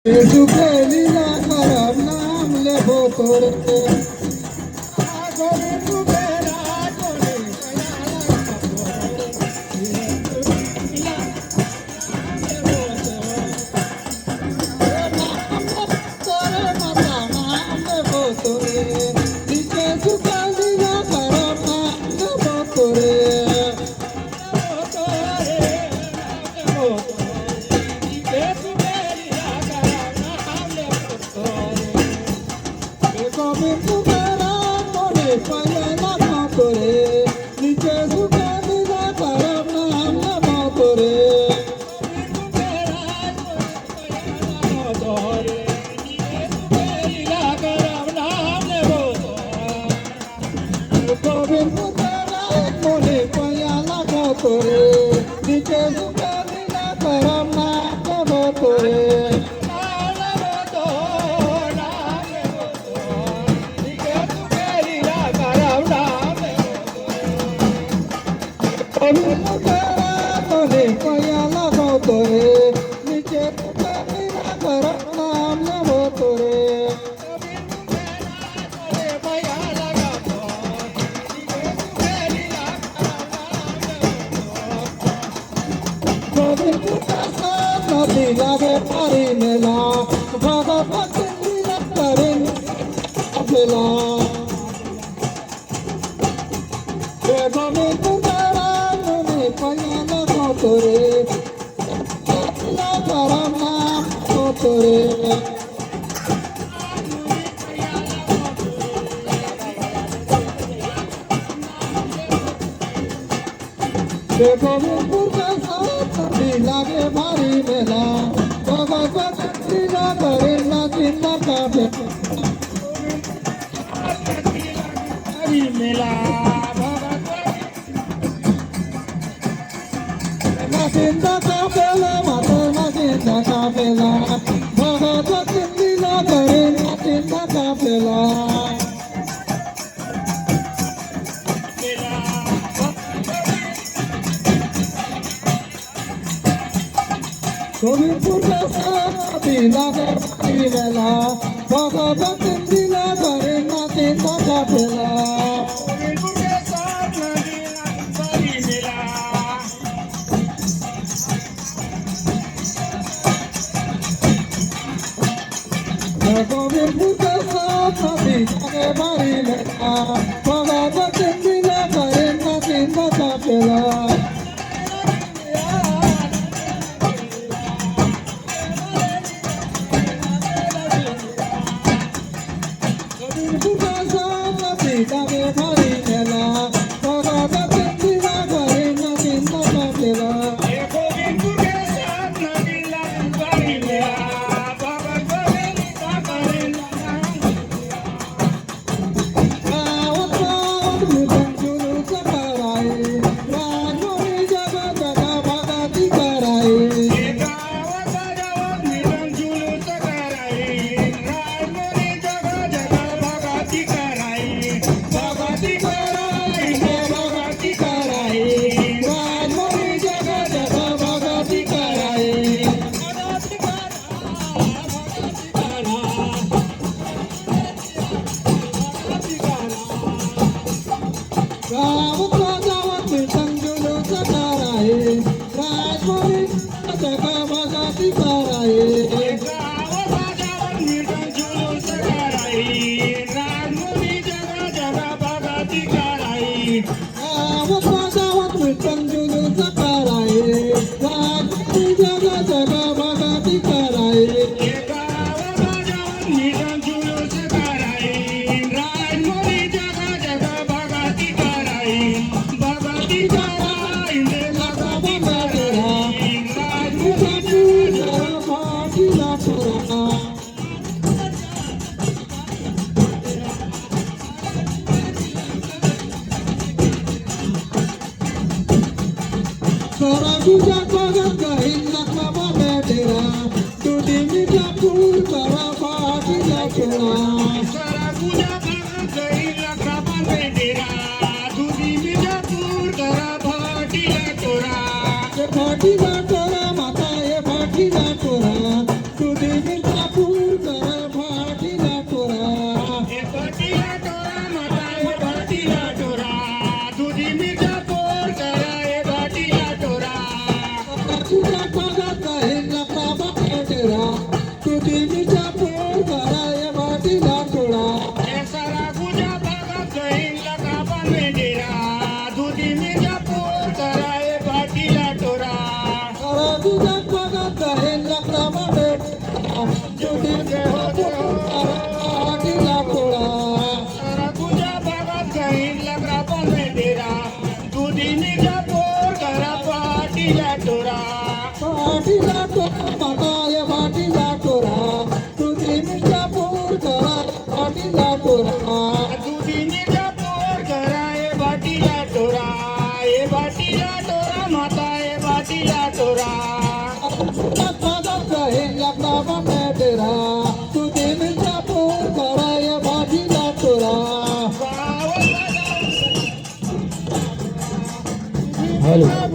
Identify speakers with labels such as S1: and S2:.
S1: সুখে লীলা করার নাম লেব তোরে লাগে পারি মেলা ভগবত লীলা করেন মেলা গোবিন্দ নারায়ণে পয়াল কতরে করম নাম কতরে গোবিন্দপুর লাগে ভারী মেলা ভগবত লীলা করেন না চিন্তা কাটে ভারী মেলা চিন্তা কাপেলা মাতা চিন্তা কাপেলা ভগবত লীলা করেন না চিন্তা কাপেলা গোবিন্দপুর লাগে ভারী মেলা ভগবত লীলা করেন না চিন্তা কাপেলা গোবিন্দপুর লাগে ভারী মেলা ভগবত লীলা করেন না চিন্তা কাপেলা লাগে ভারী মেলা ভগবত লীলা করেন না চিন্তা কাপেলা Saraguja Kaga Kahila Kama Medera Tudi Midapur Kara Pati Lakura Saraguja Kaga Kahila Kama Medera Tudi Midapur Kara Pati Lakura Ye Pati Lakura Mata Ye Pati Lakura Tudi Mirzapur करा भाटीला टोरा
S2: ए भाटीला टोरा माता ए भाटीला टोरा दुधी मिर्जापूर करा ए भाटीला टोरा
S1: तुझ्या कानात आहे लकाबा डेरा तुझी मिर्जापूर करा या भाटीला टोरा
S2: ए सारा गुजा भागात जाईन लकाबा मेंढेरा दुधी मिर्जापूर करा ए भाटीला टोरा
S1: करा तुझ्या कानात आहे लकाबा डेरा तुझी मिर्जापूर करा भाटीला टोरा
S2: सारा गुजा भागात जाईन लकाबा मेंढेरा दुधी मिर्जापूर करा भाटीला टोरा
S1: भाटीला टोरा माता या भाटीला टोरा तुझी मिर्जापूर करा भाटीला टोरा
S2: दुधी मिर्जापूर करा ए भाटीला टोरा ए भाटीला टोरा माता ए भाटीला टोरा
S1: तुझे मिर्जापूर करा या भाटीला टोरा
S2: गाव
S1: हॅलो